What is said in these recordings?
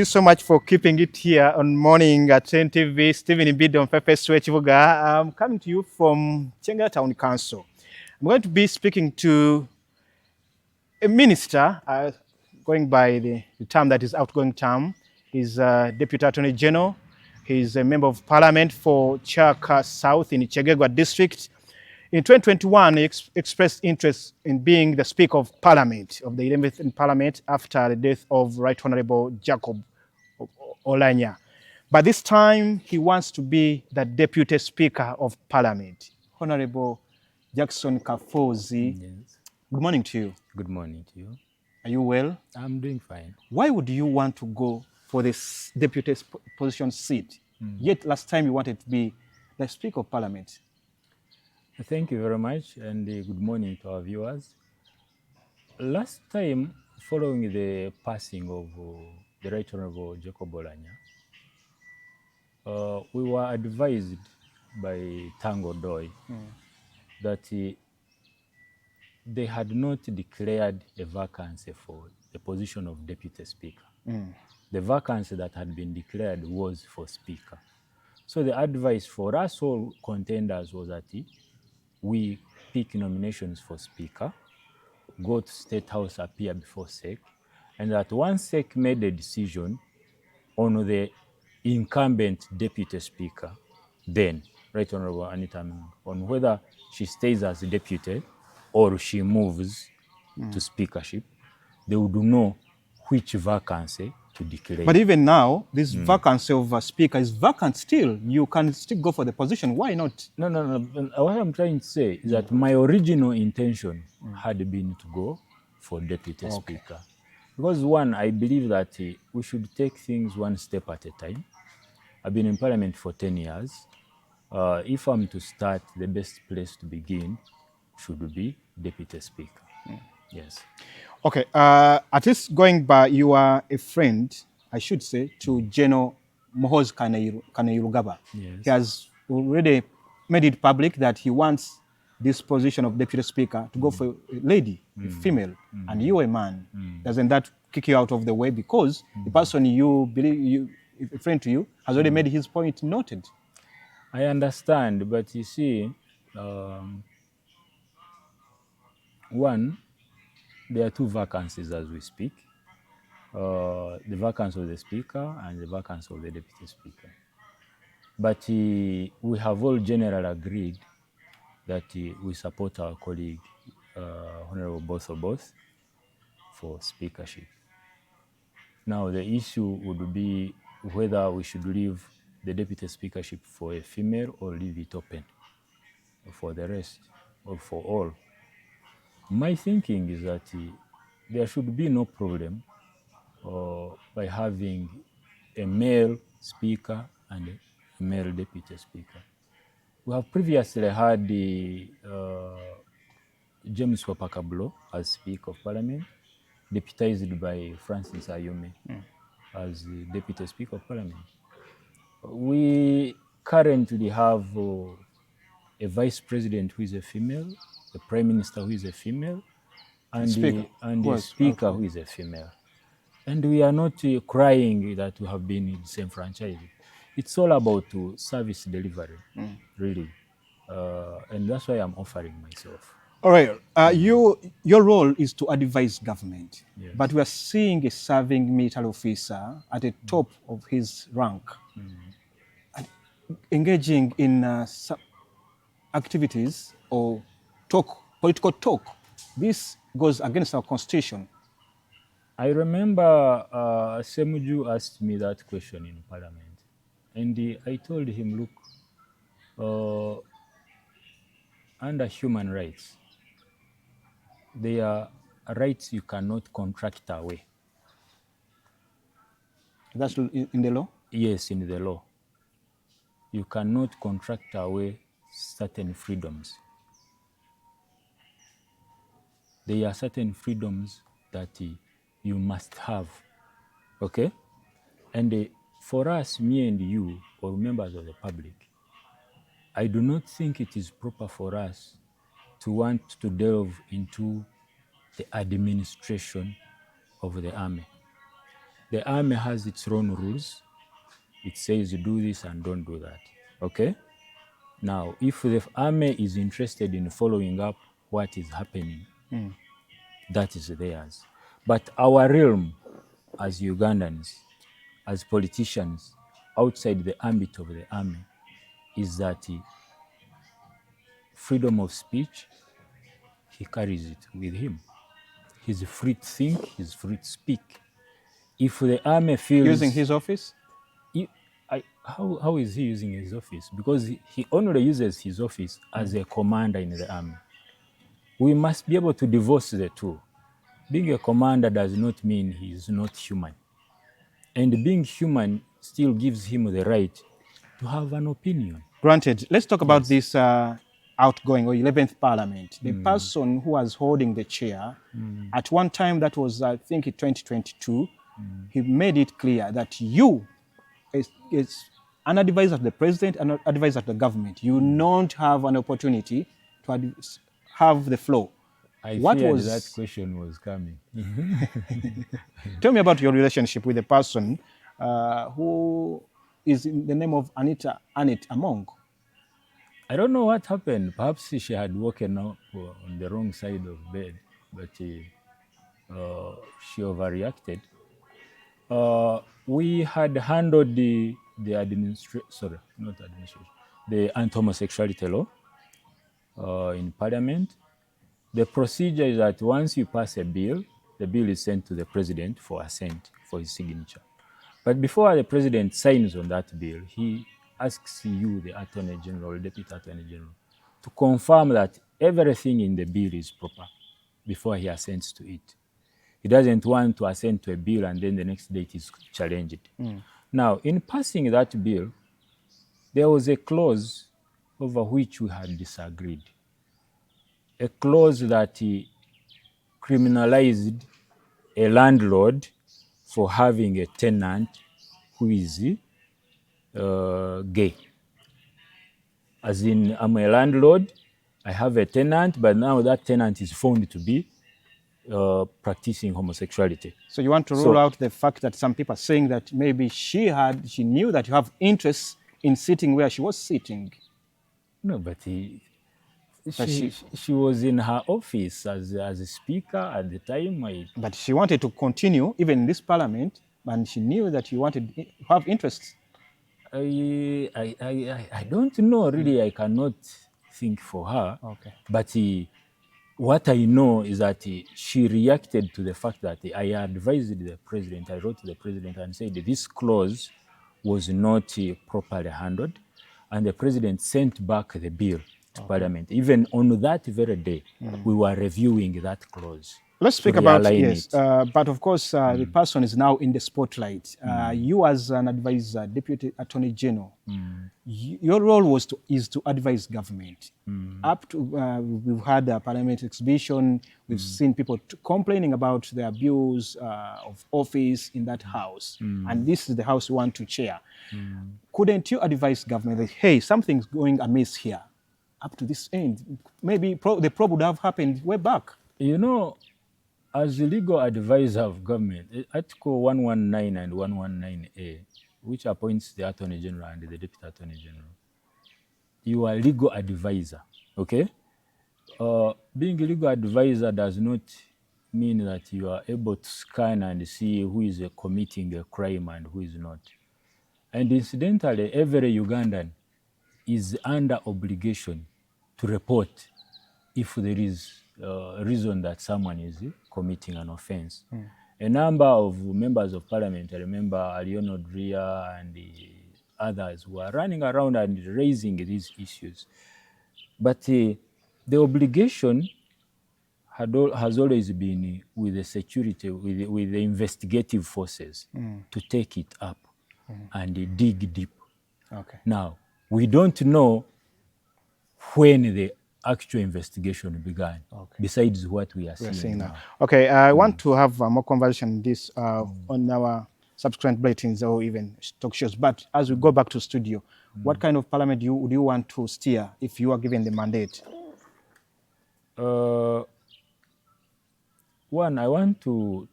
You so much for keeping it here on Morning at 10 TV. Stephen Ibido on Pepe Chivuga. I'm coming to you from Chenga Town Council. I'm going to be speaking to a minister, going by the term that is outgoing term. He's Deputy Attorney General. He's a member of Parliament for Kyaka South in Chegegwa District. In 2021, he expressed interest in being the Speaker of Parliament, of the 11th in Parliament, after the death of Right Honorable Jacob Olanya. But this time, he wants to be the Deputy Speaker of Parliament. Honorable Jackson Kafuuzi, Yes. good morning to you. Good morning to you. Are you well? I'm doing fine. Why would you want to go for this deputy position seat? Yet last time you wanted to be the Speaker of Parliament. Thank you very much, and good morning to our viewers. Last time, following the passing of the Right Honorable Jacob Olanya, we were advised by Tango Doi that they had not declared a vacancy for the position of Deputy Speaker. The vacancy that had been declared was for Speaker. So the advice for us all contenders was that we pick nominations for Speaker, go to State House, appear before SEC, and that once SEC made a decision on the incumbent Deputy Speaker, then Right Honorable Anita Among, on whether she stays as Deputy or she moves to Speakership, they would know which vacancy to declare. But even now, this vacancy of a Speaker is vacant still. You can still go for the position. Why not? No. What I'm trying to say is that my original intention had been to go for Deputy Speaker. Because one, I believe that we should take things one step at a time. I've been in Parliament for 10 years. If I'm to start, the best place to begin should be Deputy Speaker. Yes. Okay, at least going by, you are a friend, I should say, to General Muhoozi Kainerugaba. Yes. He has already made it public that he wants this position of Deputy Speaker to go for a lady, a female, and you a man. Doesn't that kick you out of the way? Because the person you believe, a friend to you, has already made his point noted. I understand, but you see, one, there are two vacancies as we speak. The vacancy of the Speaker and the vacancy of the Deputy Speaker. But we have all generally agreed that we support our colleague, Honorable Both for Speakership. Now, the issue would be whether we should leave the Deputy Speakership for a female or leave it open for the rest or for all. My thinking is that there should be no problem by having a male Speaker and a male Deputy Speaker. We have previously had James Wapakablo as Speaker of Parliament, deputized by Francis Ayume as the Deputy Speaker of Parliament. We currently have a Vice President who is a female, a Prime Minister who is a female, and a Speaker who is a female. And we are not crying that we have been disenfranchised. It's all about service delivery, really. And that's why I'm offering myself. All right. Your role is to advise government, Yes. but we are seeing a serving military officer at the top of his rank and engaging in activities or political talk. This goes against our constitution. I remember Semuju asked me that question in Parliament, and I told him, look, under human rights, there are rights you cannot contract away. That's in the law? Yes, in the law. You cannot contract away certain freedoms. There are certain freedoms that you must have, okay? And for us, me and you, or members of the public, I do not think it is proper for us to want to delve into the administration of the army. The army has its own rules. It says do this and don't do that. Okay? Now, if the army is interested in following up what is happening, that is theirs. But our realm as Ugandans, as politicians, outside the ambit of the army, is that freedom of speech, he carries it with him. He's free to think, he's free to speak. If the army feels... Using his office? How is he using his office? Because he only uses his office as a commander in the army. We must be able to divorce the two. Being a commander does not mean he is not human. And being human still gives him the right to have an opinion. Granted. Let's talk about this outgoing or 11th Parliament. The person who was holding the chair, at one time, that was, I think, in 2022, he made it clear that you, is an advisor to the president and an advisor to the government. You don't have an opportunity to have the floor. I feared that question was coming. Tell me about your relationship with the person who is in the name of Annette Among. I don't know what happened. Perhaps she had woken up on the wrong side of bed, but she overreacted. We had handled the anti-homosexuality law in Parliament. The procedure is that once you pass a bill, the bill is sent to the president for assent, for his signature. But before the president signs on that bill, he asks you, the Attorney General, Deputy Attorney General, to confirm that everything in the bill is proper before he assents to it. He doesn't want to assent to a bill and then the next day it is challenged. Now, in passing that bill, there was a clause over which we had disagreed. A clause that criminalized a landlord for having a tenant who is gay. As in, I'm a landlord, I have a tenant, but now that tenant is found to be practicing homosexuality. So you want to rule out the fact that some people are saying that maybe she knew that you have interest in sitting where she was sitting. No, but she was in her office as a speaker at the time. But she wanted to continue even in this parliament, and she knew that you wanted to have interests. I don't know, really. I cannot think for her. Okay. But what I know is that she reacted to the fact that I advised the president, I wrote to the president and said this clause was not properly handled, and the president sent back the bill to Parliament. Even on that very day, we were reviewing that clause. Let's speak about but of course, the person is now in the spotlight. You, as an advisor, Deputy Attorney General, your role is to advise government. Up to we've had a parliament exhibition. We've seen people complaining about the abuse of office in that house, and this is the house you want to chair. Couldn't you advise government that, hey, something's going amiss here? Up to this end, maybe the probe would have happened way back. You know, as the legal advisor of government, Article 119 and 119A, which appoints the Attorney General and the Deputy Attorney General, you are a legal advisor, okay? Being a legal advisor does not mean that you are able to scan and see who is committing a crime and who is not. And incidentally, every Ugandan is under obligation to report if there is a reason that someone is committing an offense. A number of members of parliament, I remember Aliono Dria and the others, were running around and raising these issues. But the obligation has always been with the security, with the investigative forces to take it up and dig deep. Okay. Now, we don't know when the actual investigation began, besides what we are seeing now. Okay, I want to have more conversation on this on our subsequent bulletins or even talk shows. But as we go back to studio, what kind of parliament would you want to steer if you are given the mandate? One, I want to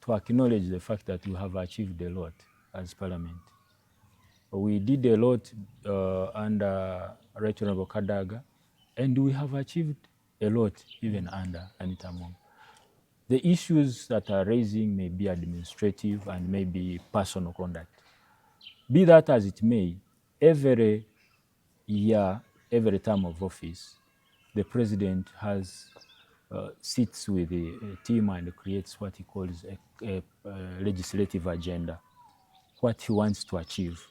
to acknowledge the fact that we have achieved a lot as Parliament. We did a lot under Right Honorable Kadaga, and we have achieved a lot even under Anita Among. The issues that are raising may be administrative and may be personal conduct. Be that as it may, every year, every term of office, the president sits with a team and creates what he calls a legislative agenda, what he wants to achieve.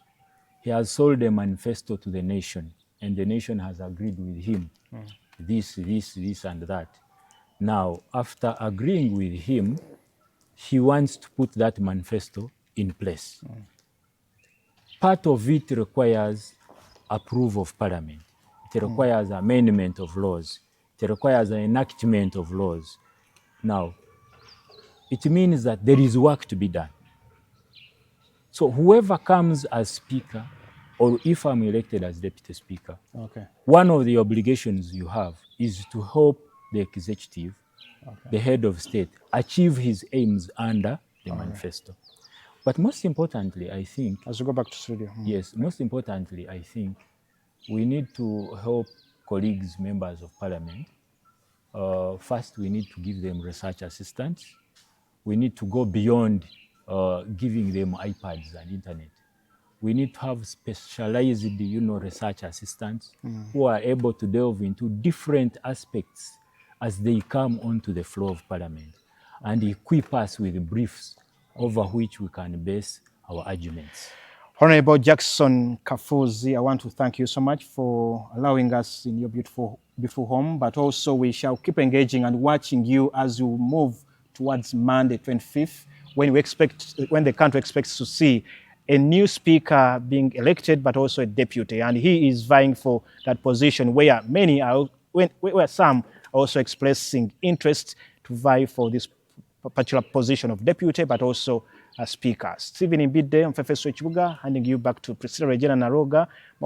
He has sold a manifesto to the nation, and the nation has agreed with him, this, and that. Now, after agreeing with him, he wants to put that manifesto in place. Part of it requires approval of Parliament. It requires amendment of laws. It requires an enactment of laws. Now, it means that there is work to be done. So whoever comes as Speaker, or if I'm elected as Deputy Speaker, one of the obligations you have is to help the executive, the head of state, achieve his aims under the manifesto. But most importantly, I think... As we go back to studio. Yes, most importantly, I think we need to help colleagues, members of Parliament. First, we need to give them research assistance. We need to go beyond giving them iPads and internet. We need to have specialized, research assistants who are able to delve into different aspects as they come onto the floor of Parliament and equip us with briefs over which we can base our arguments. Honorable Jackson Kafuuzi, I want to thank you so much for allowing us in your beautiful home, but also we shall keep engaging and watching you as you move towards Monday 25th, when the country expects to see a new speaker being elected, but also a deputy, and he is vying for that position where some are also expressing interest to vie for this particular position of deputy, but also a speaker. Stephen Mbide, I'm Fefeso Chibuga, handing you back to Priscilla Regina Naroga.